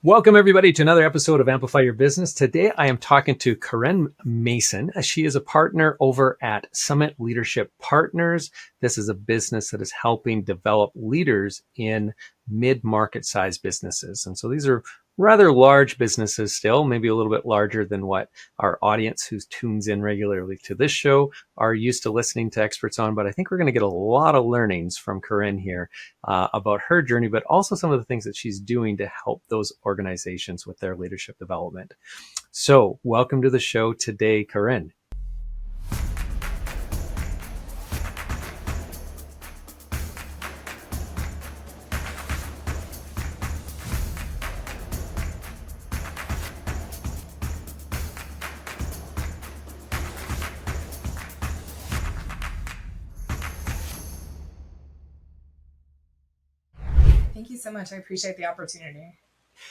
Welcome, everybody, to another episode of Amplify Your Business. Today, I am talking to Corinne Mason. She is a partner over at Summit Leadership Partners. This is a business that is helping develop leaders in mid-market size businesses. And so these are rather large businesses still, maybe a little bit larger than what our audience who tunes in regularly to this show are used to listening to experts on. But I think we're going to get a lot of learnings from Corinne here about her journey, but also some of the things that she's doing to help those organizations with their leadership development. So welcome to the show today, Corinne. Thank you so much. I appreciate the opportunity.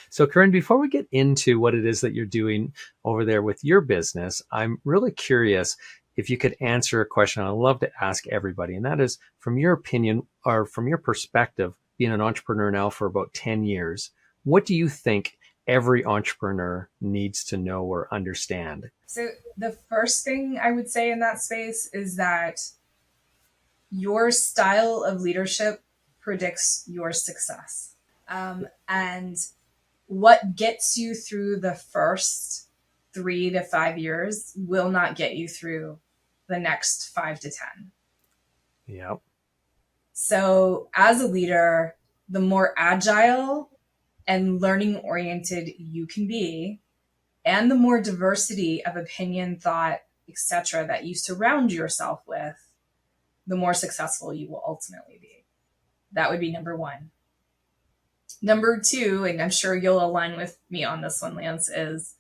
So Corinne, before we get into what it is that you're doing over there with your business, I'm really curious if you could answer a question I love to ask everybody. And that is, from your opinion or from your perspective, being an entrepreneur now for about 10 years, what do you think every entrepreneur needs to know or understand? So the first thing I would say in that space is that your style of leadership predicts your success. And what gets you through the first 3 to 5 years will not get you through the next 5 to 10. Yep. So as a leader, the more agile and learning oriented you can be, and the more diversity of opinion, thought, etc. that you surround yourself with, the more successful you will ultimately be. That would be number one. Number two, and I'm sure you'll align with me on this one, Lance, is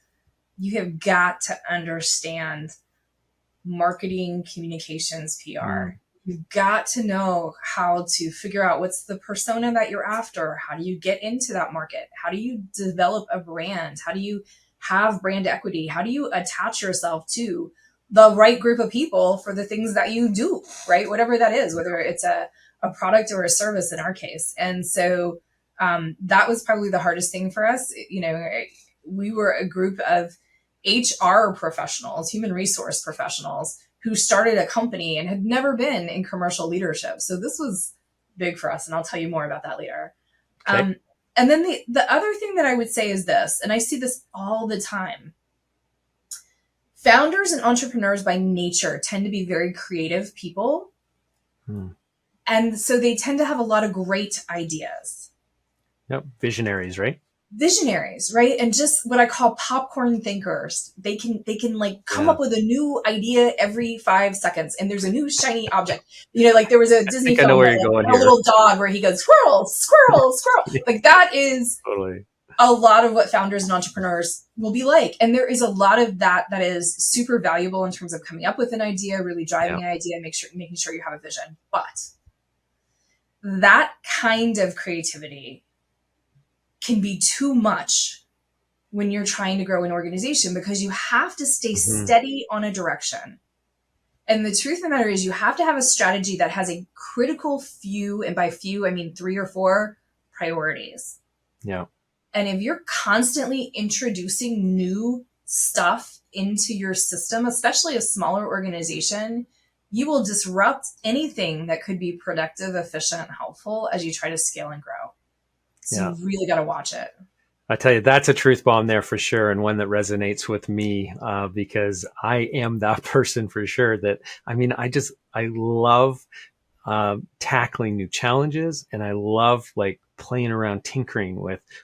you have got to understand marketing, communications, PR. You've got to know how to figure out what's the persona that you're after. How do you get into that market? How do you develop a brand? How do you have brand equity? How do you attach yourself to the right group of people for the things that you do, right? Whatever that is, whether it's a product or a service in our case. And so that was probably the hardest thing for us. You know, we were a group of HR professionals, human resource professionals who started a company and had never been in commercial leadership. So this was big for us. And I'll tell you more about that later. Okay. And then the other thing that I would say is this, and I see this all the time. Founders and entrepreneurs by nature tend to be very creative people. And so they tend to have a lot of great ideas. Yep. Visionaries, right? Visionaries, right? And just what I call popcorn thinkers. They can like come up with a new idea every 5 seconds, and there's a new shiny object. You know, like there was a Disney film, where you're going a here. little dog where he goes, squirrel, squirrel, squirrel. Like that is Totally a lot of what founders and entrepreneurs will be like. And there is a lot of that is super valuable in terms of coming up with an idea, really driving an idea, making sure you have a vision. But that kind of creativity can be too much when you're trying to grow an organization, because you have to stay steady on a direction. And the truth of the matter is you have to have a strategy that has a critical few, and by few, I mean 3 or 4 priorities. Yeah. And if you're constantly introducing new stuff into your system, especially a smaller organization, you will disrupt anything that could be productive, efficient, helpful as you try to scale and grow. So you really got to watch it. I tell you, that's a truth bomb there for sure. And one that resonates with me because I am that person for sure that, I mean, I love tackling new challenges, and I love like playing around, tinkering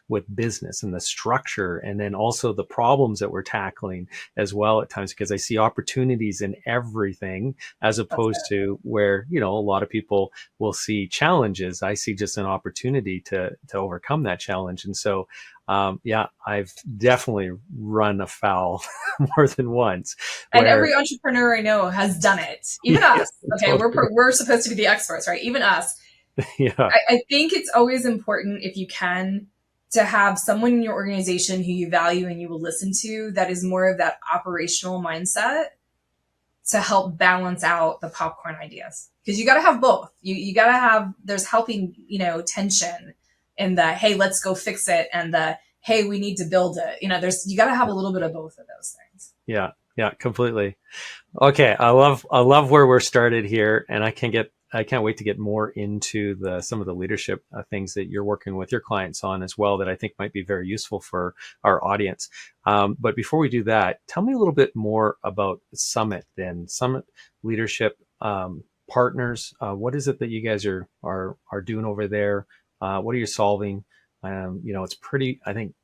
with business and the structure, and then also the problems that we're tackling as well at times, because I see opportunities in everything as opposed to where, you know, a lot of people will see challenges. I see just an opportunity to overcome that challenge. And so I've definitely run afoul more than once. And every entrepreneur I know has done it. Even us. Okay, totally. we're supposed to be the experts, right? Even us. Yeah. I think it's always important, if you can, to have someone in your organization who you value and you will listen to that is more of that operational mindset to help balance out the popcorn ideas. Because you got to have both. You got to have, there's helping, tension in the, hey, let's go fix it, and the, hey, we need to build it. You got to have a little bit of both of those things. Yeah. Yeah. Completely. Okay, I love where we're started here, and I can't wait to get more into the some of the leadership things that you're working with your clients on as well that I think might be very useful for our audience. But before we do that, tell me a little bit more about Summit. Then Summit Leadership Partners. What is it that you guys are doing over there? What are you solving? It's pretty, I think,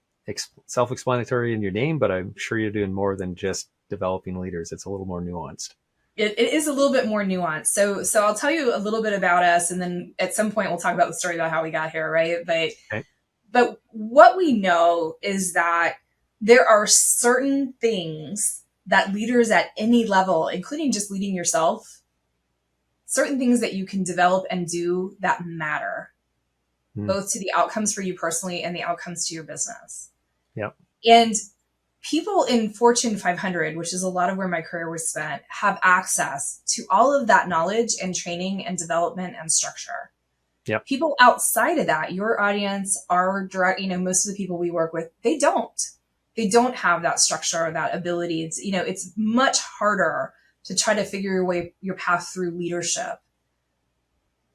self-explanatory in your name, but I'm sure you're doing more than just developing leaders. It's a little more nuanced. It is a little bit more nuanced. So I'll tell you a little bit about us, and then at some point we'll talk about the story about how we got here, right? Okay. But what we know is that there are certain things that leaders at any level, including just leading yourself, certain things that you can develop and do that matter, Mm. both to the outcomes for you personally and the outcomes to your business. Yep. And people in Fortune 500, which is a lot of where my career was spent, have access to all of that knowledge and training and development and structure. Yep. People outside of that, your audience, our direct, most of the people we work with, they don't have that structure or that ability. It's much harder to try to figure your path through leadership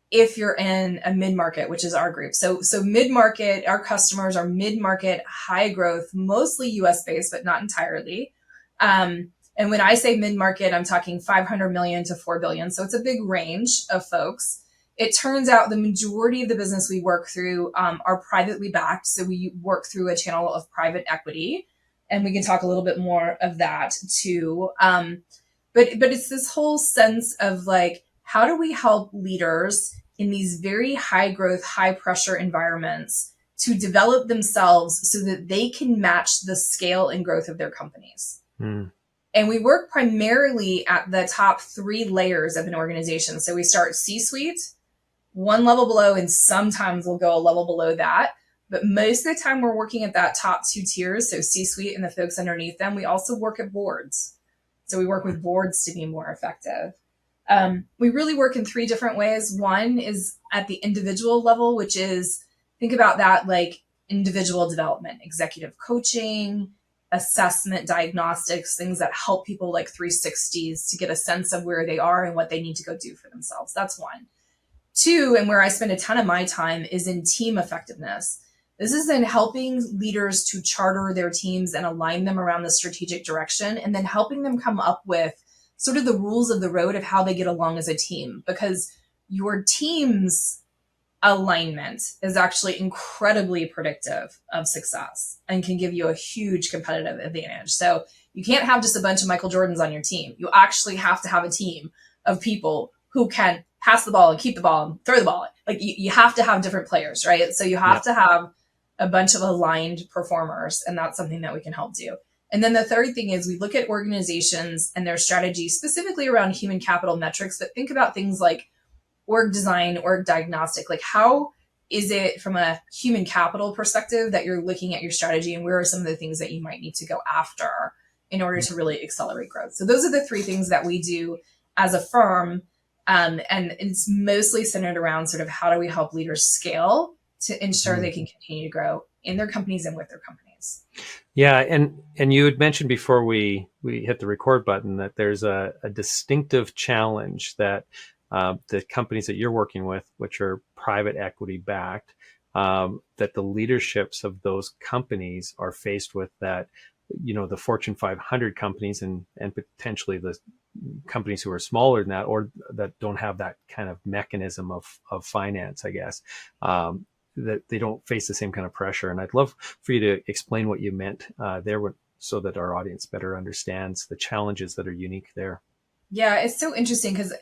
if you're in a mid-market, which is our group. So mid-market, our customers are mid-market, high growth, mostly US based, but not entirely. And when I say mid-market, I'm talking 500 million to 4 billion. So it's a big range of folks. It turns out the majority of the business we work through are privately backed. So we work through a channel of private equity, and we can talk a little bit more of that too. But it's this whole sense of like, how do we help leaders in these very high growth, high pressure environments to develop themselves so that they can match the scale and growth of their companies? Mm. And we work primarily at the top 3 layers of an organization. So we start C-suite, one level below, and sometimes we'll go a level below that. But most of the time we're working at that top 2 tiers. So C-suite and the folks underneath them. We also work at boards. So we work with boards to be more effective. We really work in 3 different ways. One is at the individual level, which is, think about that like individual development, executive coaching, assessment, diagnostics, things that help people like 360s to get a sense of where they are and what they need to go do for themselves. That's one. 2, and where I spend a ton of my time, is in team effectiveness. This is in helping leaders to charter their teams and align them around the strategic direction, and then helping them come up with sort of the rules of the road of how they get along as a team, because your team's alignment is actually incredibly predictive of success and can give you a huge competitive advantage. So you can't have just a bunch of Michael Jordans on your team. You actually have to have a team of people who can pass the ball and keep the ball and throw the ball. Like you have to have different players, right? So you have to have a bunch of aligned performers, and that's something that we can help do. And then the third thing is we look at organizations and their strategy specifically around human capital metrics, but think about things like org design, org diagnostic. Like, how is it from a human capital perspective that you're looking at your strategy, and where are some of the things that you might need to go after in order to really accelerate growth? So those are the 3 things that we do as a firm. And it's mostly centered around sort of how do we help leaders scale to ensure they can continue to grow in their companies and with their companies. Yeah, and you had mentioned before we hit the record button that there's a distinctive challenge that the companies that you're working with, which are private equity backed, that the leaderships of those companies are faced with, that the Fortune 500 companies and potentially the companies who are smaller than that, or that don't have that kind of mechanism of finance, I guess, that they don't face the same kind of pressure. And I'd love for you to explain what you meant there, so that our audience better understands the challenges that are unique there. Yeah, it's so interesting because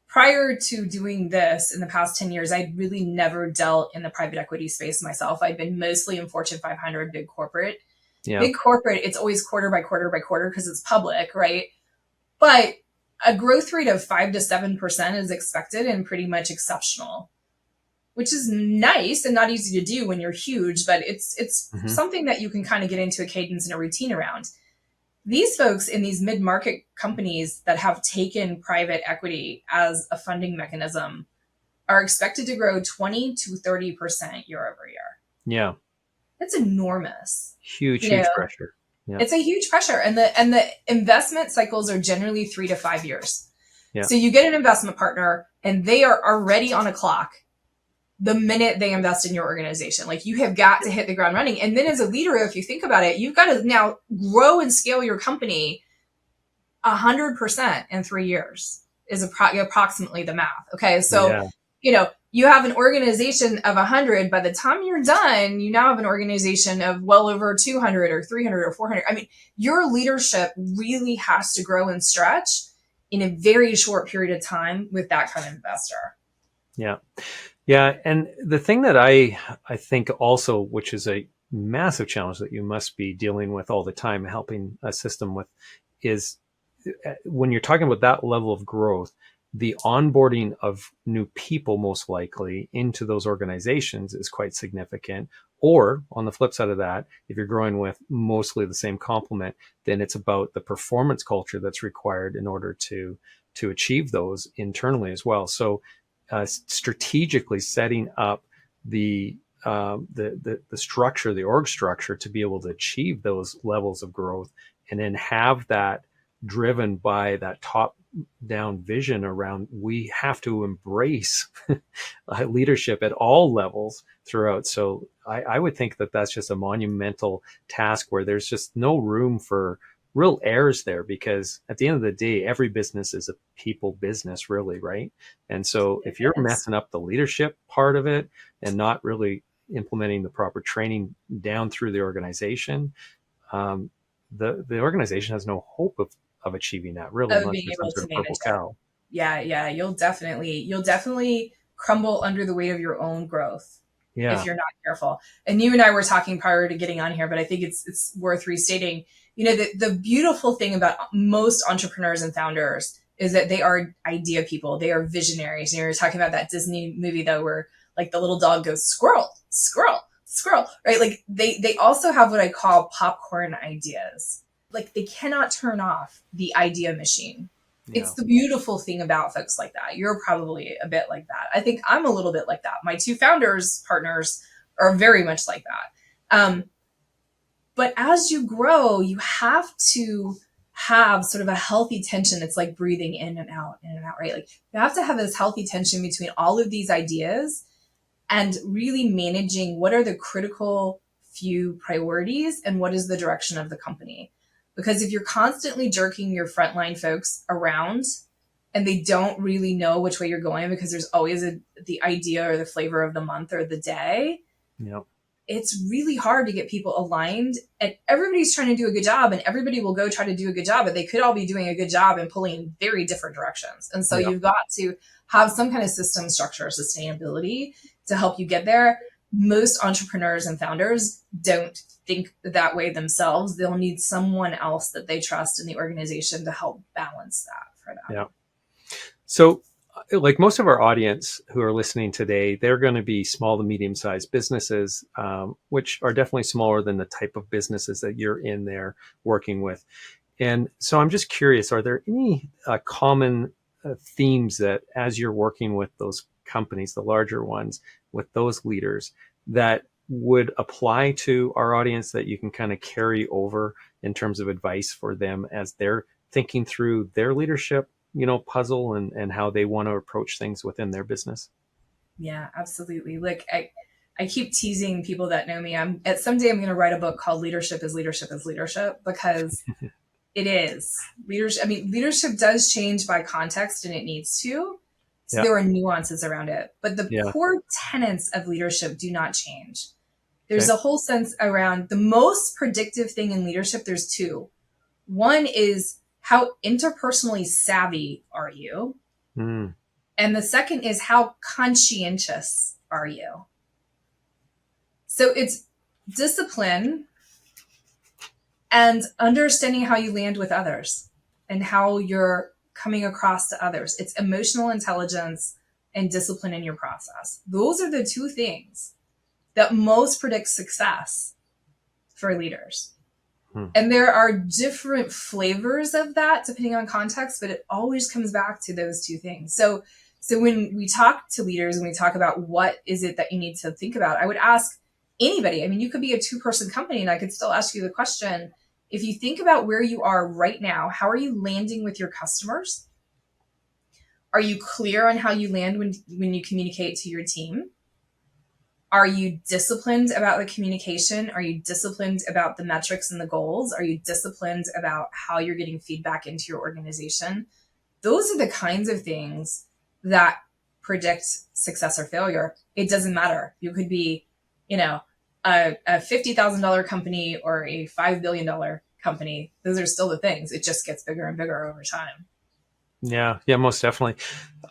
prior to doing this in the past 10 years, I'd really never dealt in the private equity space myself. I'd been mostly in Fortune 500, big corporate. Yeah. Big corporate, it's always quarter by quarter by quarter because it's public, right? But a growth rate of 5 to 7% is expected and pretty much exceptional, which is nice and not easy to do when you're huge, but it's something that you can kind of get into a cadence and a routine around. These folks in these mid-market companies that have taken private equity as a funding mechanism are expected to grow 20 to 30% year over year. Yeah. It's enormous. Huge, You know, huge pressure. Yeah. it's a huge pressure. And the investment cycles are generally 3 to 5 years. Yeah. So you get an investment partner and they are already on a clock the minute they invest in your organization. Like, you have got to hit the ground running. And then as a leader, if you think about it, you've got to now grow and scale your company 100% in 3 years is approximately the math. Okay. So, Yeah. you have an organization of 100. By the time you're done, you now have an organization of well over 200 or 300 or 400. I mean, your leadership really has to grow and stretch in a very short period of time with that kind of investor. Yeah. Yeah. And the thing that I think also, which is a massive challenge that you must be dealing with all the time, helping a system with, is when you're talking about that level of growth, the onboarding of new people, most likely into those organizations, is quite significant. Or on the flip side of that, if you're growing with mostly the same complement, then it's about the performance culture that's required in order to achieve those internally as well. So strategically setting up the structure, the org structure, to be able to achieve those levels of growth, and then have that driven by that top down vision around, we have to embrace leadership at all levels throughout. So I would think that that's just a monumental task where there's just no room for real errors there, because at the end of the day, every business is a people business, really, right? And so if you're Yes. messing up the leadership part of it and not really implementing the proper training down through the organization, the organization has no hope of achieving that, really, Of unless being you're some able sort to of manage purple it. cow. Yeah. You'll definitely crumble under the weight of your own growth if Yeah. you're not careful. And you and I were talking prior to getting on here, but I think it's worth restating. The beautiful thing about most entrepreneurs and founders is that they are idea people. They are visionaries. You're talking about that Disney movie, though, where like the little dog goes squirrel, squirrel, squirrel, right? Like they also have what I call popcorn ideas. Like, they cannot turn off the idea machine. Yeah. It's the beautiful thing about folks like that. You're probably a bit like that. I think I'm a little bit like that. My two founders partners are very much like that. But as you grow, you have to have sort of a healthy tension. It's like breathing in and out, right? Like, you have to have this healthy tension between all of these ideas and really managing what are the critical few priorities and what is the direction of the company. Because if you're constantly jerking your frontline folks around and they don't really know which way you're going, because there's always the idea or the flavor of the month or the day, Yeah. it's really hard to get people aligned. And everybody's trying to do a good job, and everybody will go try to do a good job, but they could all be doing a good job and pulling in very different directions. And so Yeah. you've got to have some kind of system structure, sustainability to help you get there. Most entrepreneurs and founders don't think that way themselves. They'll need someone else that they trust in the organization to help balance that for them. Yeah. So, like most of our audience who are listening today, they're going to be small to medium sized businesses, which are definitely smaller than the type of businesses that you're in there working with. And so I'm just curious, are there any common themes that, as you're working with those companies, the larger ones, with those leaders, that would apply to our audience that you can kind of carry over in terms of advice for them as they're thinking through their leadership, puzzle, and how they want to approach things within their business? Yeah, absolutely. Like, I keep teasing people that know me. Someday I'm going to write a book called Leadership is Leadership is Leadership, because it is leadership. I mean, leadership does change by context, and it needs to. So Yeah. there are nuances around it, but the Yeah. core tenets of leadership do not change. There's Okay. a whole sense around the most predictive thing in leadership. There's two. One is, how interpersonally savvy are you? Mm. And the second is, how conscientious are you? So it's discipline and understanding how you land with others and how you're coming across to others. It's emotional intelligence and discipline in your process. Those are the two things that most predict success for leaders. And there are different flavors of that depending on context, but it always comes back to those two things. So when we talk to leaders and we talk about what is it that you need to think about, I would ask, anybody. I mean, you could be a 2-person company, and I could still ask you the question, if you think about where you are right now, how are you landing with your customers? Are you clear on how you land when you communicate to your team? Are you disciplined about the communication? Are you disciplined about the metrics and the goals? Are you disciplined about how you're getting feedback into your organization? Those are the kinds of things that predict success or failure. It doesn't matter. You could be, a $50,000 company or a $5 billion company. Those are still the things. It just gets bigger and bigger over time. Yeah, yeah, most definitely.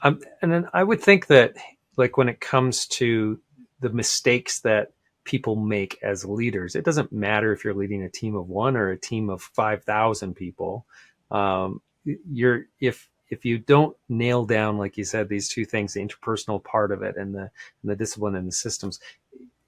And then I would think that, like, when it comes to the mistakes that people make as leaders, it doesn't matter if you're leading a team of one or a team of 5,000 people. If you don't nail down, like you said, these two things, the interpersonal part of it and the discipline and the systems,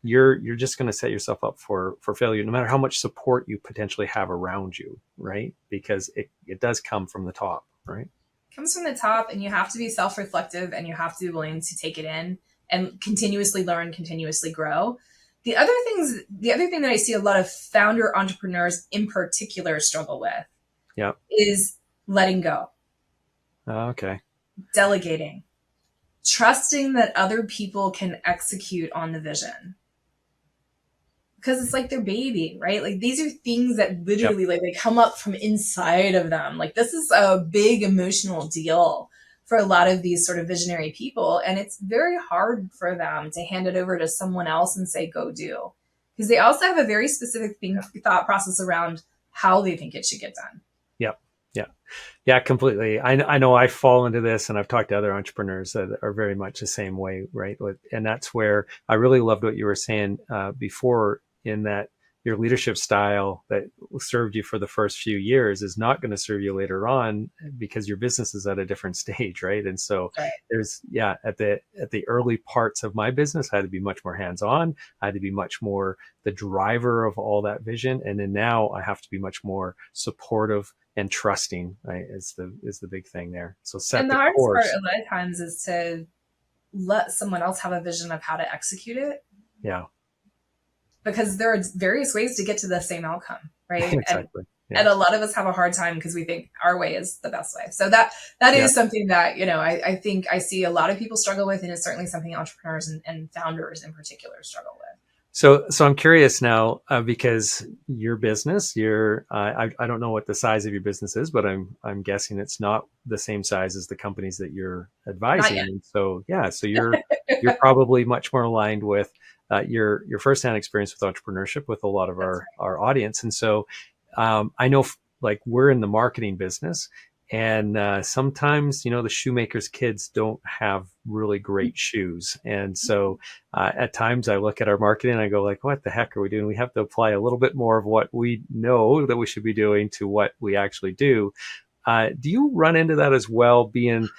you're just going to set yourself up for failure, no matter how much support you potentially have around you, right? Because it does come from the top, right? Comes from the top, and you have to be self-reflective, and you have to be willing to take it in and continuously learn, continuously grow. The other thing that I see a lot of founder entrepreneurs in particular struggle with, Yeah. is letting go, Okay. delegating, trusting that other people can execute on the vision. Because it's like their baby, right? Like, these are things that literally, like, they come up from inside of them. Like, this is a big emotional deal for a lot of these sort of visionary people. And it's very hard for them to hand it over to someone else and say, go do. Because they also have a very specific thought process around how they think it should get done. Yep. Yeah. Yeah, completely. I know I fall into this, and I've talked to other entrepreneurs that are very much the same way, right? And that's where I really loved what you were saying before, in that your leadership style that served you for the first few years is not going to serve you later on, because your business is at a different stage, right? And so Right. at the early parts of my business, I had to be much more hands-on. I had to be much more the driver of all that vision. And then now I have to be much more supportive and trusting, right, is the big thing there. So set And the the hardest part course. a lot of times is to let someone else have a vision of how to execute it, Yeah. because there are various ways to get to the same outcome, right? Exactly. And Yeah. a lot of us have a hard time because we think our way is the best way. So that Yeah. is something that, I think I see a lot of people struggle with, and it's certainly something entrepreneurs and founders in particular struggle with. So I'm curious now, because your business, I don't know what the size of your business is, but I'm guessing it's not the same size as the companies that you're Not advising. yet. And so, yeah, so you're probably much more aligned with your firsthand experience with entrepreneurship with a lot of That's our audience. And so I know, like, we're in the marketing business, and sometimes, the shoemaker's kids don't have really great shoes. And so at times I look at our marketing and I go, like, what the heck are we doing? We have to apply a little bit more of what we know that we should be doing to what we actually do. Do you run into that as well, being,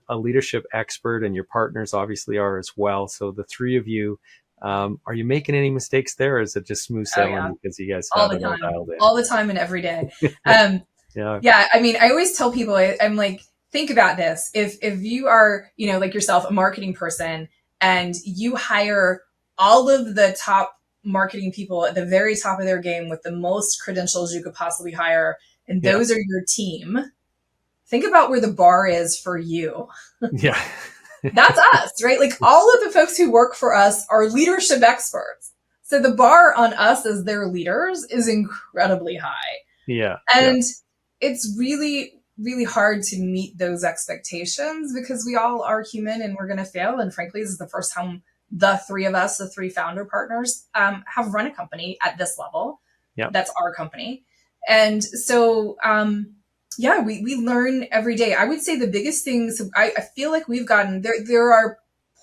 a leadership expert, and your partners obviously are as well? So the three of you, are you making any mistakes there, or is it just smooth Oh yeah, sailing because you guys have it all dialed all the time and every day. Um, in? yeah, I mean, I always tell people, I'm like, think about this. If you are, like yourself, a marketing person, and you hire all of the top marketing people at the very top of their game with the most credentials you could possibly hire, and Yeah. those are your team, think about where the bar is for you. Yeah. That's us, right? Like, all of the folks who work for us are leadership experts. So the bar on us as their leaders is incredibly high. Yeah. And it's really, really hard to meet those expectations, because we all are human and we're going to fail. And frankly, this is the first time the three of us, the three founder partners, have run a company at this level. Yeah. That's our company. And so, we learn every day. I would say the biggest things, I feel like we've gotten there are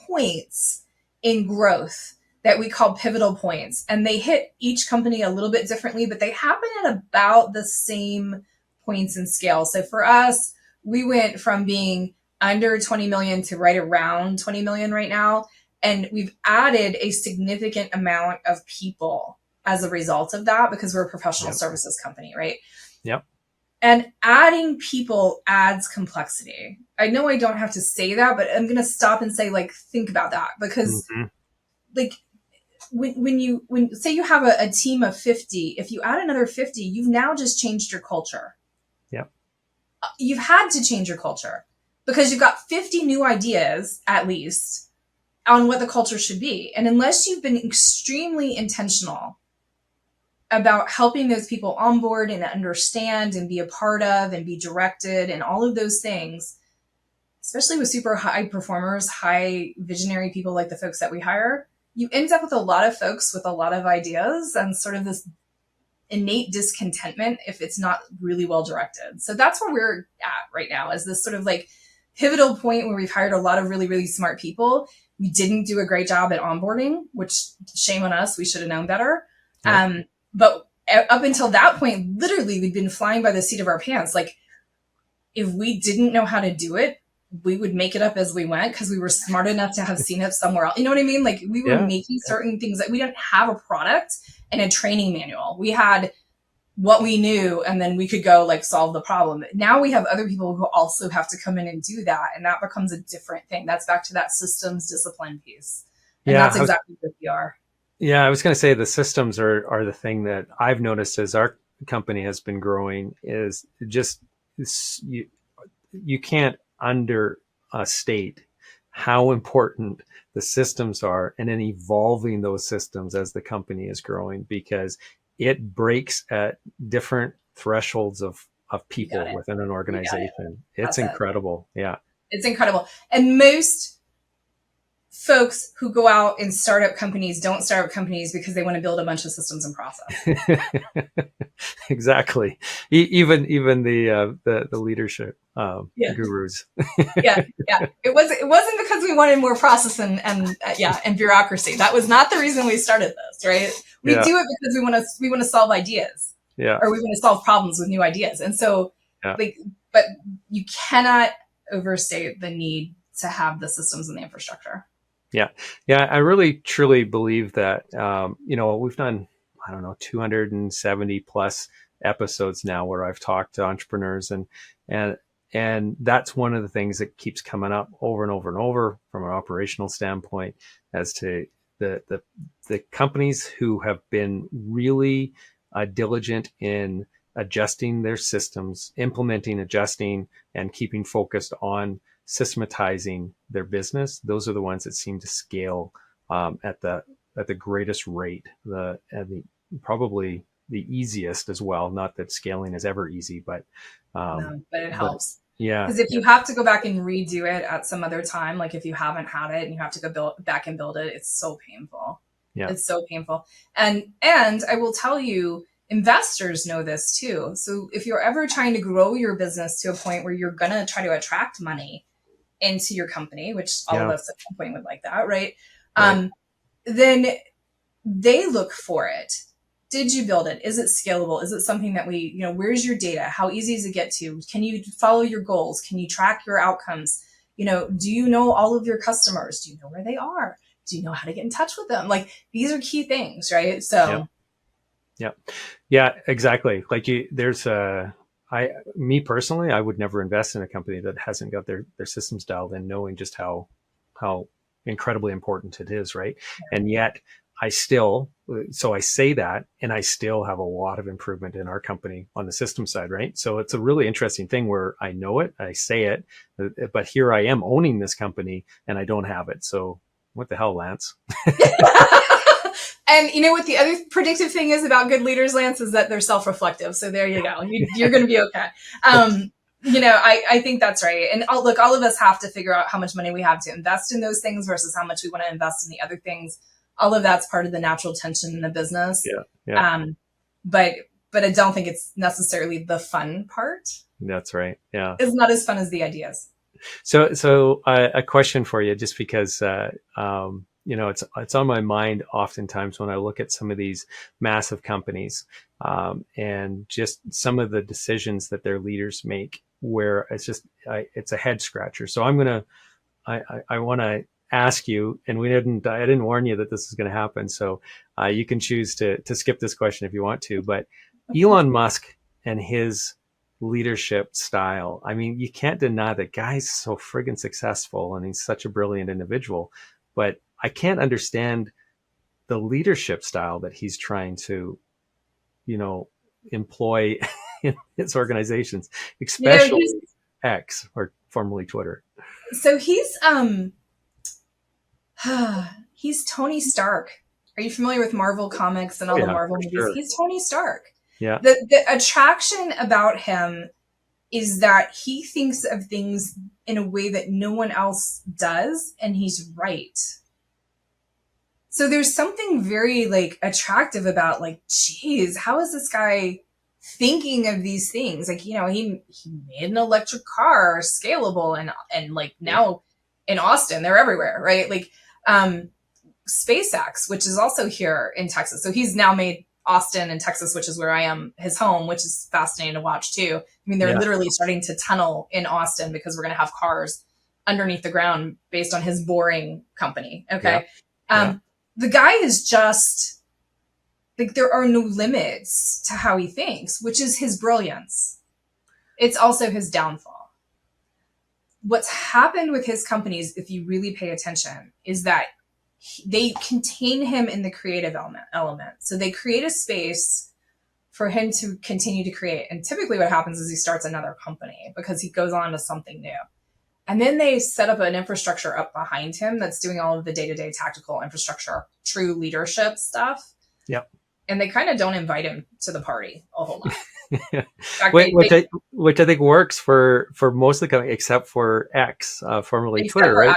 points in growth that we call pivotal points, and they hit each company a little bit differently, but they happen at about the same points in scale. So for us, we went from being under 20 million to right around 20 million right now. And we've added a significant amount of people as a result of that, because we're a professional services company, right? Yep. And adding people adds complexity. I know I don't have to say that, but I'm going to stop and say, like, think about that, because like, when say you have a team of 50, if you add another 50, you've now just changed your culture. Yeah. You've had to change your culture because you've got 50 new ideas at least on what the culture should be. And unless you've been extremely intentional about helping those people onboard and understand and be a part of and be directed and all of those things, especially with super high performers, high visionary people like the folks that we hire, you end up with a lot of folks with a lot of ideas and sort of this innate discontentment if it's not really well directed. So that's where we're at right now, is this sort of like pivotal point where we've hired a lot of really, really smart people. We didn't do a great job at onboarding, which shame on us. We should have known better. Yeah. But up until that point, literally, we'd been flying by the seat of our pants. Like, if we didn't know how to do it, we would make it up as we went because we were smart enough to have seen it somewhere else. You know what I mean? Like, we were making certain things that we didn't have a product and a training manual. We had what we knew, and then we could go like solve the problem. Now we have other people who also have to come in and do that. And that becomes a different thing. That's back to that systems discipline piece. And that's exactly what we are. Yeah, I was going to say the systems are the thing that I've noticed as our company has been growing is just you can't understate how important the systems are, and then evolving those systems as the company is growing, because it breaks at different thresholds of people within an organization. It's incredible. Yeah. It's incredible. And most folks who go out and start up companies don't start up companies because they want to build a bunch of systems and process. Exactly. Even the leadership gurus. Yeah. It wasn't because we wanted more process and bureaucracy. That was not the reason we started this, right? We do it because we want to solve ideas. Yeah. Or we want to solve problems with new ideas. And so but you cannot overstate the need to have the systems and the infrastructure. Yeah. I really truly believe that, we've done, 270 plus episodes now where I've talked to entrepreneurs, and that's one of the things that keeps coming up over and over and over from an operational standpoint, as to the companies who have been really diligent in adjusting their systems, implementing, adjusting, and keeping focused on systematizing their business. Those are the ones that seem to scale at the greatest rate, probably the easiest as well. Not that scaling is ever easy, but it helps. Because if you have to go back and redo it at some other time, like if you haven't had it and you have to go back and build it, it's so painful. Yeah, it's so painful. And I will tell you, investors know this too. So if you're ever trying to grow your business to a point where you're going to try to attract money into your company, which all of us at some point would like that, right? Then they look for it. Did you build it? Is it scalable? Is it something that where's your data? How easy is it to get to? Can you follow your goals? Can you track your outcomes? Do you know all of your customers? Do you know where they are? Do you know how to get in touch with them? Like, these are key things, right? So. Yeah, exactly. Like me personally, I would never invest in a company that hasn't got their systems dialed in, knowing just how incredibly important it is, right? And yet I say that, and I still have a lot of improvement in our company on the system side, right? So it's a really interesting thing where I know it, I say it, but here I am owning this company and I don't have it. So what the hell, Lance? And you know what the other predictive thing is about good leaders, Lance, is that they're self-reflective. So there you go. You're going to be okay. I think that's right. And all of us have to figure out how much money we have to invest in those things versus how much we want to invest in the other things. All of that's part of the natural tension in the business. Yeah. But I don't think it's necessarily the fun part. That's right. Yeah. It's not as fun as the ideas. So a question for you, just because, it's on my mind oftentimes when I look at some of these massive companies, and just some of the decisions that their leaders make, where it's a head scratcher. So I want to ask you, and I didn't warn you that this is going to happen. So you can choose to skip this question if you want to, but Elon Musk and his leadership style. I mean, you can't deny that guy's so friggin' successful and he's such a brilliant individual, but I can't understand the leadership style that he's trying to, you know, employ in his organizations, You know, especially X, or formerly Twitter. so he's Tony Stark. Are you familiar with Marvel Comics and Oh all the yeah, Marvel for movies? sure. He's Tony Stark. Yeah, The attraction about him is that he thinks of things in a way that no one else does, and he's right. So there's something very like attractive about like, geez, how is this guy thinking of these things? Like, you know, he made an electric car scalable, and like yeah, now in Austin, they're everywhere, right? Like SpaceX, which is also here in Texas. So he's now made Austin and Texas, which is where I am, his home, which is fascinating to watch too. I mean, they're yeah, literally starting to tunnel in Austin because we're going to have cars underneath the ground based on his boring company. yeah, Okay. yeah, Um, the guy is just like, there are no limits to how he thinks, which is his brilliance. It's also his downfall. What's happened with his companies, if you really pay attention, is that they contain him in the creative element. So they create a space for him to continue to create. And typically what happens is he starts another company because he goes on to something new. And then they set up an infrastructure up behind him that's doing all of the day-to-day tactical infrastructure, true leadership stuff. yeah. And they kind of don't invite him to the party a whole lot. In fact, Which I think works for most of the company, except for X, formerly except Twitter, for right?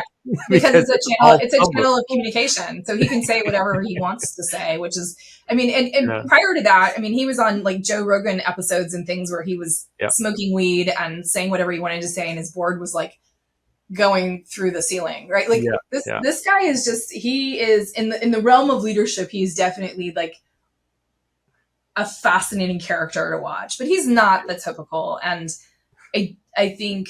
because Because it's a channel, all it's a public. channel of communication. So he can say whatever he wants to say, which is, I mean, and Yeah, prior to that, I mean, he was on like Joe Rogan episodes and things where he was yeah, smoking weed and saying whatever he wanted to say, and his board was like going through the ceiling, right? Like yeah, this yeah, this guy is just, he is in the realm of leadership, he's definitely like a fascinating character to watch, but he's not the typical. And I think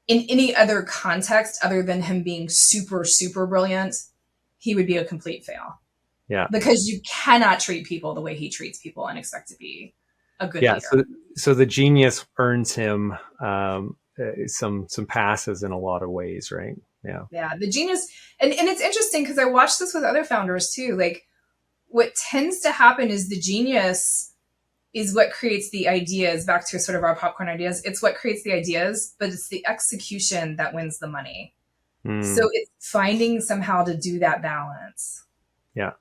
in any other context other than him being super, super brilliant, he would be a complete fail yeah, because you cannot treat people the way he treats people and expect to be a good yeah. leader. So the genius earns him some passes in a lot of ways, right? Yeah, Yeah. The genius. And it's interesting because I watched this with other founders too. Like what tends to happen is the genius is what creates the ideas, back to sort of our popcorn ideas. It's what creates the ideas, but it's the execution that wins the money. So mm, it's finding somehow to do that balance. yeah.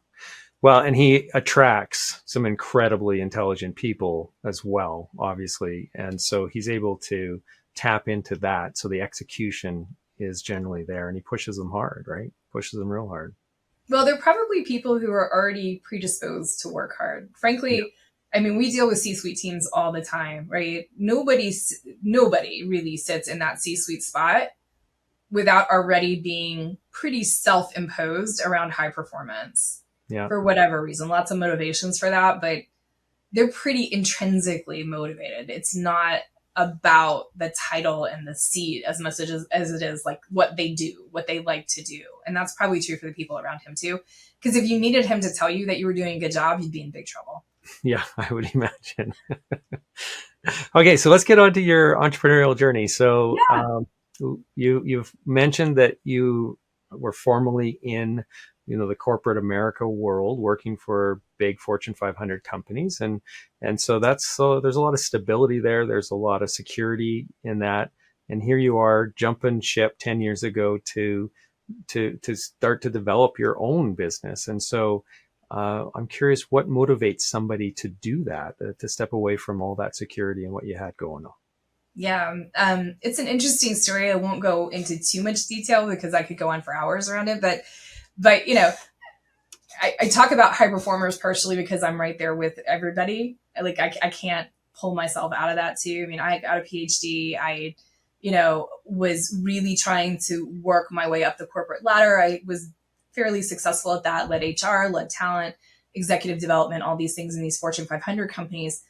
Well, and he attracts some incredibly intelligent people as well, obviously, and so he's able to tap into that. So the execution is generally there, and he pushes them hard, right? Pushes them real hard. Well, they're probably people who are already predisposed to work hard. Yeah, Frankly, I mean, we deal with C-suite teams all the time, right? Nobody really sits in that C-suite spot without already being pretty self-imposed around high performance yeah, for whatever reason. Lots of motivations for that, but they're pretty intrinsically motivated. It's not about the title and the seat as much as it is like what they do, what they like to do. And that's probably true for the people around him too. Because if you needed him to tell you that you were doing a good job, you'd be in big trouble. yeah. I would imagine. Okay, so let's get on to your entrepreneurial journey. So Yeah. you've mentioned that you were formerly in, you know, the corporate America world, working for big Fortune 500 companies, and so that's, so there's a lot of stability there. There's a lot of security in that, and here you are jumping ship 10 years ago to start to develop your own business, and so. I'm curious what motivates somebody to do that, to step away from all that security and what you had going on. Yeah. It's an interesting story. I won't go into too much detail because I could go on for hours around it, but you know, I talk about high performers partially because I'm right there with everybody. Like I can't pull myself out of that too. I mean, I got a PhD. I, you know, was really trying to work my way up the corporate ladder. I was fairly successful at that, led HR, led talent, executive development, all these things in these Fortune 500 companies.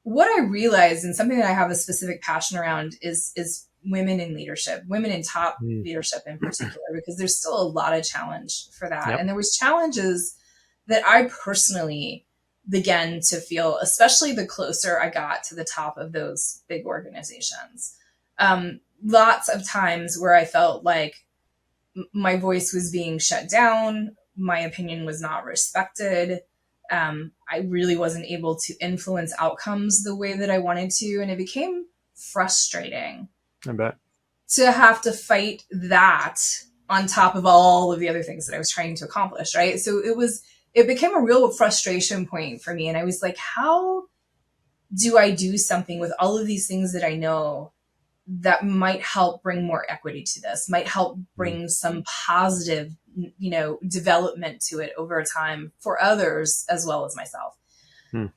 What I realized, and something that I have a specific passion around, is women in leadership, women in top Mm. leadership in particular, because there's still a lot of challenge for that. Yep. And there was challenges that I personally began to feel, especially the closer I got to the top of those big organizations. Lots of times where I felt like my voice was being shut down, my opinion was not respected. I really wasn't able to influence outcomes the way that I wanted to. And it became frustrating I bet. to have to fight that on top of all of the other things that I was trying to accomplish. Right. So it became a real frustration point for me. And I was like, how do I do something with all of these things that I know that might help bring more equity to this, might help bring some positive, development to it over time for others as well as myself. Mm.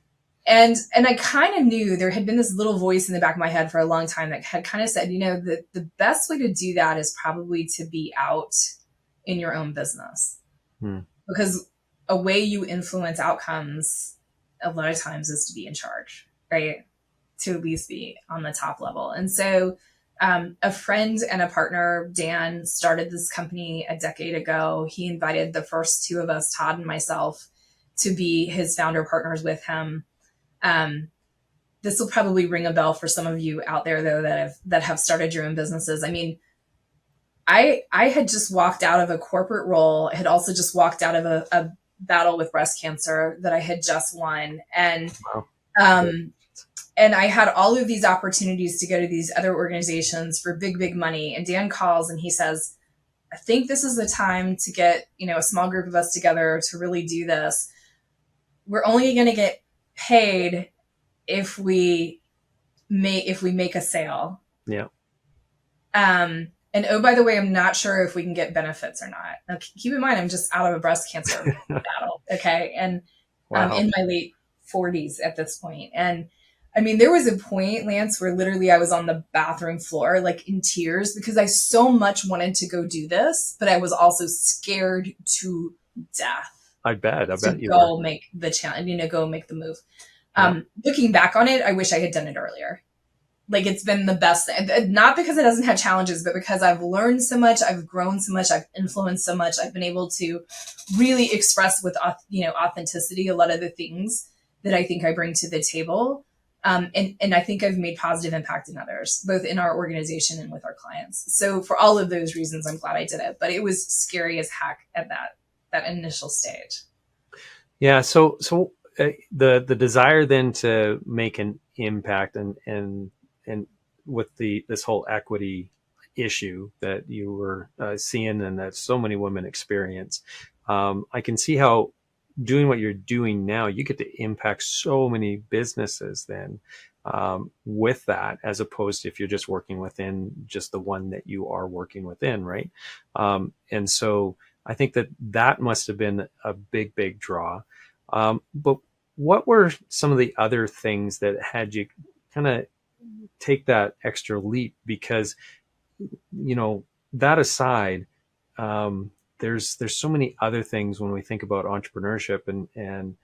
And I kind of knew there had been this little voice in the back of my head for a long time that had kind of said, the best way to do that is probably to be out in your own business. Because a way you influence outcomes a lot of times is to be in charge, right? To at least be on the top level. And so a friend and a partner, Dan, started this company a decade ago. He invited the first two of us, Todd and myself, to be his founder partners with him. This will probably ring a bell for some of you out there, though, that have started your own businesses. I mean, I had just walked out of a corporate role. I had also just walked out of a battle with breast cancer that I had just won. And Wow. and I had all of these opportunities to go to these other organizations for big, big money. And Dan calls and he says, I think this is the time to get, a small group of us together to really do this. We're only going to get paid if we make a sale. Yeah. And oh, by the way, I'm not sure if we can get benefits or not. Now, keep in mind, I'm just out of a breast cancer battle. Okay. And Wow. in my late 40s at this point. And I mean, there was a point, Lance, where literally I was on the bathroom floor, like in tears, because I so much wanted to go do this, but I was also scared to death. I bet you go were. make the challenge, go make the move. Looking back on it, I wish I had done it earlier. Like, it's been the best, not because it doesn't have challenges, but because I've learned so much, I've grown so much, I've influenced so much, I've been able to really express with, authenticity a lot of the things that I think I bring to the table. And I think I've made positive impact in others, both in our organization and with our clients. So for all of those reasons, I'm glad I did it, but it was scary as heck at that initial stage. Yeah. So the desire then to make an impact and with this whole equity issue that you were seeing and that so many women experience, I can see how doing what you're doing now, you get to impact so many businesses then with that, as opposed to if you're just working within just the one that you are working within, right? And so I think that must have been a big, big draw. But what were some of the other things that had you kind of take that extra leap? Because, that aside, there's so many other things when we think about entrepreneurship and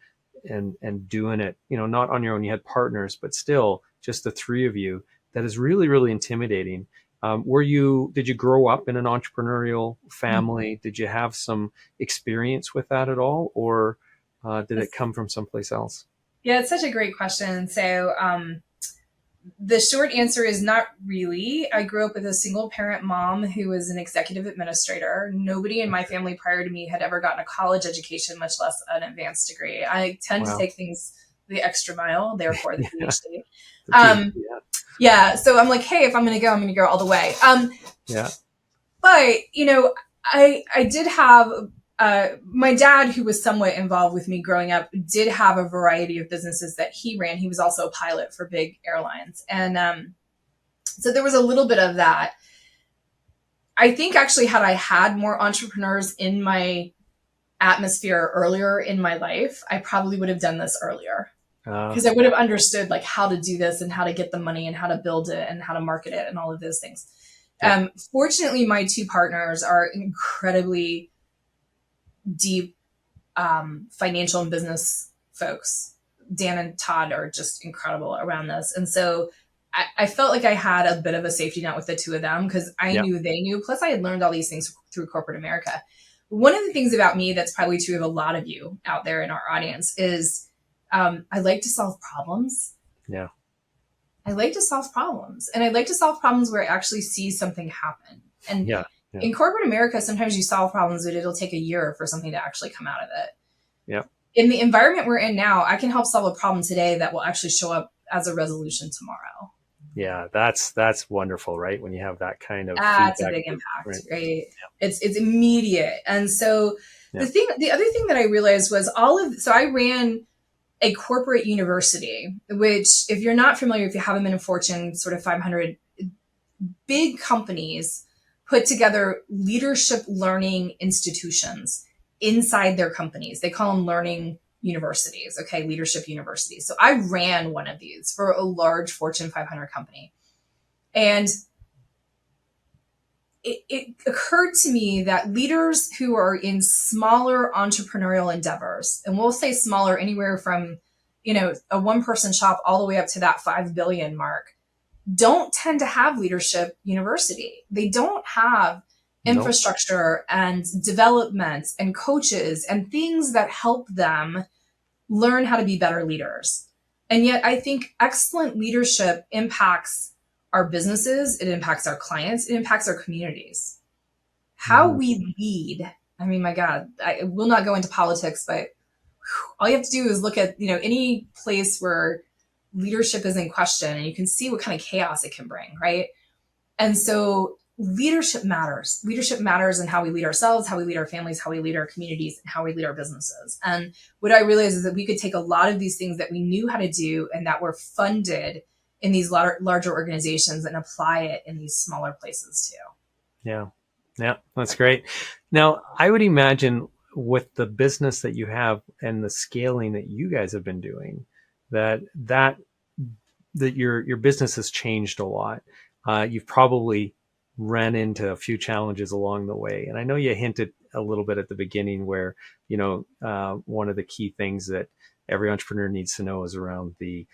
doing it, not on your own. You had partners, but still just the three of you. That is really, really intimidating. Did you grow up in an entrepreneurial family? Did you have some experience with that at all? Or did it come from someplace else? Yeah, it's such a great question. So, the short answer is not really. I grew up with a single parent mom who was an executive administrator. Nobody in my family prior to me had ever gotten a college education, much less an advanced degree. I tend to take things the extra mile, therefore the PhD. Yeah. So I'm like, hey, if I'm going to go all the way. But, I did have my dad, who was somewhat involved with me growing up, did have a variety of businesses that he ran. He was also a pilot for big airlines. And so there was a little bit of that. I think actually had I had more entrepreneurs in my atmosphere earlier in my life, I probably would have done this earlier. Because I would have understood like how to do this and how to get the money and how to build it and how to market it and all of those things. Yeah. Fortunately, my two partners are incredibly deep financial and business folks. Dan and Todd are just incredible around this. And so I felt like I had a bit of a safety net with the two of them because I knew they knew. Plus, I had learned all these things through corporate America. One of the things about me that's probably true of a lot of you out there in our audience is I like to solve problems. Yeah. I like to solve problems. And I like to solve problems where I actually see something happen. And In corporate America, sometimes you solve problems, but it'll take a year for something to actually come out of it. Yeah. In the environment we're in now, I can help solve a problem today that will actually show up as a resolution tomorrow. Yeah. That's wonderful, right? When you have that kind of That's a feedback, big impact, right? right? It's immediate. And so Yeah. the other thing that I realized was so I ran a corporate university, which if you're not familiar, if you haven't been in Fortune sort of 500, big companies put together leadership learning institutions inside their companies. They call them learning universities, okay, leadership universities. So I ran one of these for a large Fortune 500 company. And it occurred to me that leaders who are in smaller entrepreneurial endeavors, and we'll say smaller anywhere from, a one-person shop all the way up to that 5 billion mark, don't tend to have leadership university. They don't have infrastructure and development and coaches and things that help them learn how to be better leaders. And yet I think excellent leadership impacts our businesses, it impacts our clients, it impacts our communities. How we lead. I mean, my God, I will not go into politics, but all you have to do is look at, any place where leadership is in question and you can see what kind of chaos it can bring, right? And so leadership matters. Leadership matters in how we lead ourselves, how we lead our families, how we lead our communities, and how we lead our businesses. And what I realized is that we could take a lot of these things that we knew how to do and that were funded in these larger organizations and apply it in these smaller places too. Yeah. Yeah. That's great. Now, I would imagine with the business that you have and the scaling that you guys have been doing, that your business has changed a lot. You've probably ran into a few challenges along the way, and I know you hinted a little bit at the beginning where one of the key things that every entrepreneur needs to know is around the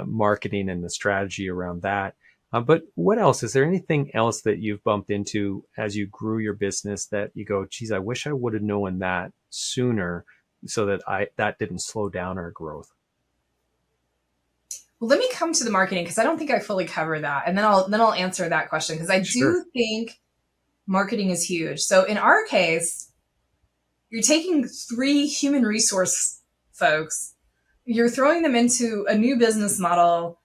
marketing and the strategy around that. But what else? Is there anything else that you've bumped into as you grew your business that you go, geez, I wish I would have known that sooner so that that didn't slow down our growth? Well, let me come to the marketing because I don't think I fully cover that. And then I'll answer that question because I Sure. do think marketing is huge. So in our case, you're taking 3 human resource folks, you're throwing them into a new business model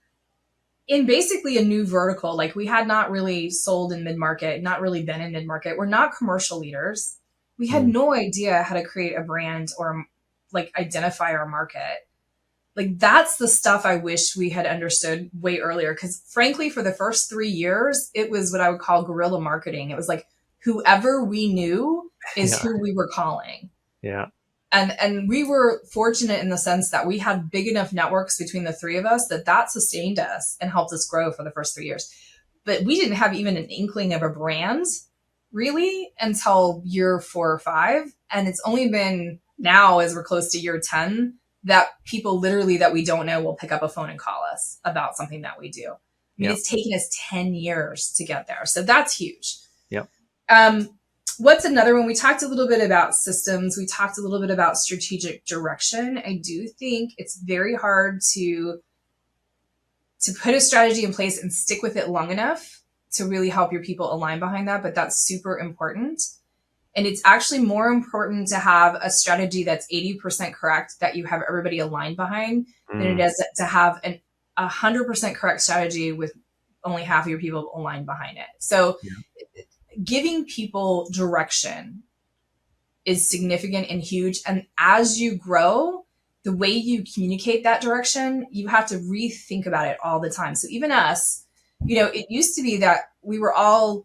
in basically a new vertical. Like we had not really sold in mid-market, not really been in mid-market. We're not commercial leaders. We had no idea how to create a brand or like identify our market. Like that's the stuff I wish we had understood way earlier. Because frankly, for the first 3 years, it was what I would call guerrilla marketing. It was like whoever we knew is who we were calling. Yeah. And we were fortunate in the sense that we had big enough networks between the 3 of us that sustained us and helped us grow for the first 3 years. But we didn't have even an inkling of a brand really until year 4 or 5. And it's only been now, as we're close to year 10, that people literally that we don't know will pick up a phone and call us about something that we do. I mean, It's taken us 10 years to get there. So that's huge. Yep. What's another one? We talked a little bit about systems. We talked a little bit about strategic direction. I do think it's very hard to put a strategy in place and stick with it long enough to really help your people align behind that. But that's super important. And it's actually more important to have a strategy that's 80% correct that you have everybody aligned behind than it is to have a 100% correct strategy with only half of your people aligned behind it. So giving people direction is significant and huge. And as you grow, the way you communicate that direction, you have to rethink about it all the time. So even us, it used to be that we were all,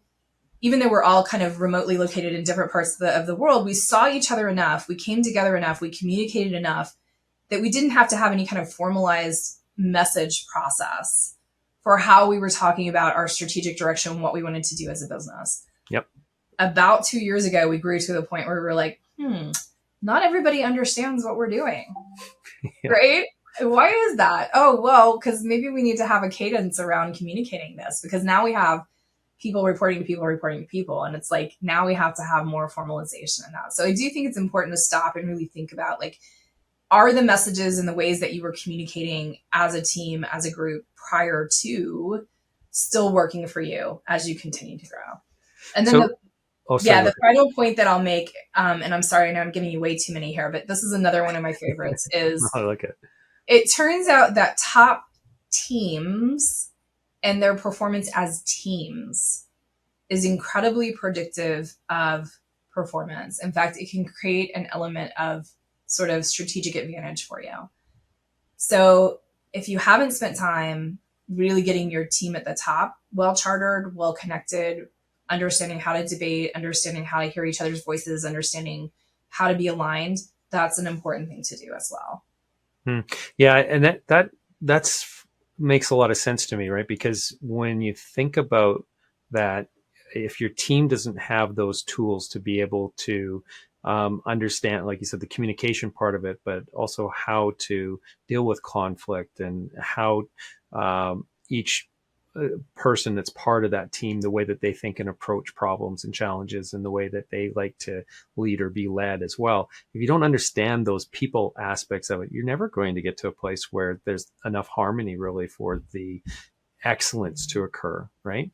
even though we're all kind of remotely located in different parts of the world, we saw each other enough, we came together enough, we communicated enough that we didn't have to have any kind of formalized message process for how we were talking about our strategic direction and what we wanted to do as a business. Yep. About 2 years ago, we grew to the point where we were like, not everybody understands what we're doing, right? Why is that? Oh, well, because maybe we need to have a cadence around communicating this because now we have people reporting to people reporting to people. And it's like, now we have to have more formalization in that. So I do think it's important to stop and really think about like, are the messages and the ways that you were communicating as a team, as a group prior to still working for you as you continue to grow? And then Oh, sorry. Yeah, the final point that I'll make, and I'm sorry, I know I'm giving you way too many here, but this is another one of my favorites, is I like it. it turns out that top teams and their performance as teams is incredibly predictive of performance. In fact, it can create an element of sort of strategic advantage for you. So if you haven't spent time really getting your team at the top well chartered, well connected, understanding how to debate, understanding how to hear each other's voices, understanding how to be aligned, that's an important thing to do as well. Yeah, and that's makes a lot of sense to me, right? Because when you think about that, if your team doesn't have those tools to be able to understand, like you said, the communication part of it, but also how to deal with conflict and how each person that's part of that team, the way that they think and approach problems and challenges and the way that they like to lead or be led as well. If you don't understand those people aspects of it, you're never going to get to a place where there's enough harmony really for the excellence to occur, right?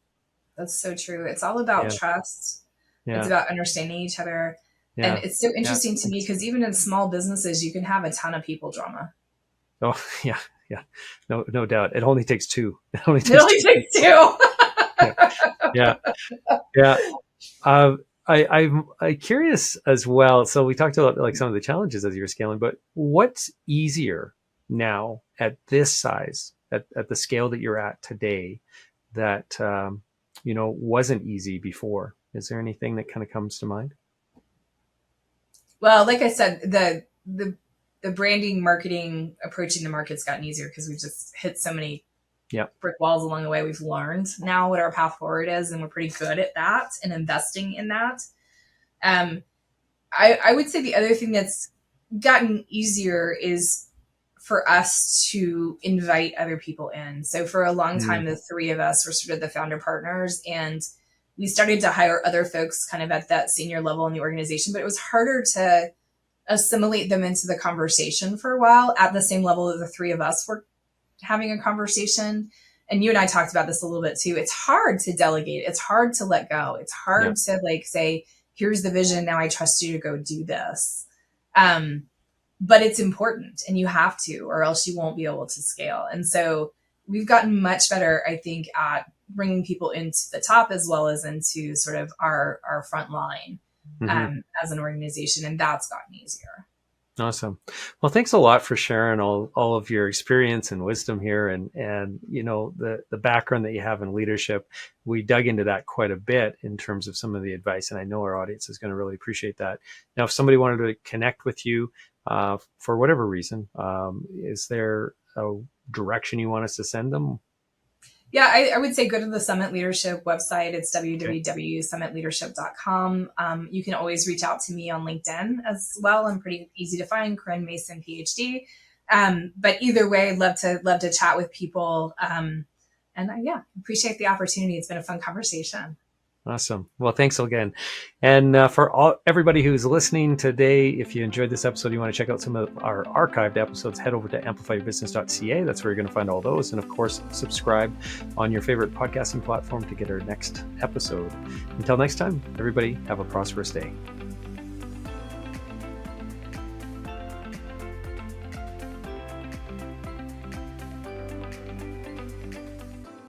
That's so true. It's all about Yeah. trust. It's Yeah. about understanding each other. And Yeah. it's so Yeah. interesting to me because even in small businesses, you can have a ton of people drama. Oh, yeah. Yeah. No doubt. It only takes two. It only It takes only two. takes two. Yeah. Yeah. I'm curious as well. So we talked about like some of the challenges as you're scaling, but what's easier now at this size, at the scale that you're at today, that wasn't easy before? Is there anything that kind of comes to mind? Well, like I said, the branding, marketing, approaching the market's gotten easier because we've just hit so many Yeah. brick walls along the way. We've learned now what our path forward is, and we're pretty good at that and investing in that. I would say the other thing that's gotten easier is for us to invite other people in. So for a long time, the three of us were sort of the founder partners, and we started to hire other folks kind of at that senior level in the organization, but it was harder to assimilate them into the conversation for a while at the same level that the three of us were having a conversation. And you and I talked about this a little bit too. It's hard to delegate. It's hard to let go. It's hard to like say, here's the vision. Now I trust you to go do this. But it's important and you have to, or else you won't be able to scale. And so we've gotten much better, I think, at bringing people into the top as well as into sort of our front line as an organization. And that's gotten easier. Awesome. Well, thanks a lot for sharing all of your experience and wisdom here and the background that you have in leadership. We dug into that quite a bit in terms of some of the advice, and I know our audience is going to really appreciate that. Now, if somebody wanted to connect with you for whatever reason, is there a direction you want us to send them? Yeah, I would say go to the Summit Leadership website. It's www.summitleadership.com. You can always reach out to me on LinkedIn as well. I'm pretty easy to find, Corinne Mason, PhD. But either way, I'd love to chat with people. Appreciate the opportunity. It's been a fun conversation. Awesome. Well, thanks again. And for everybody who's listening today, if you enjoyed this episode, you want to check out some of our archived episodes, head over to amplifyyourbusiness.ca. That's where you're going to find all those. And of course, subscribe on your favorite podcasting platform to get our next episode. Until next time, everybody have a prosperous day.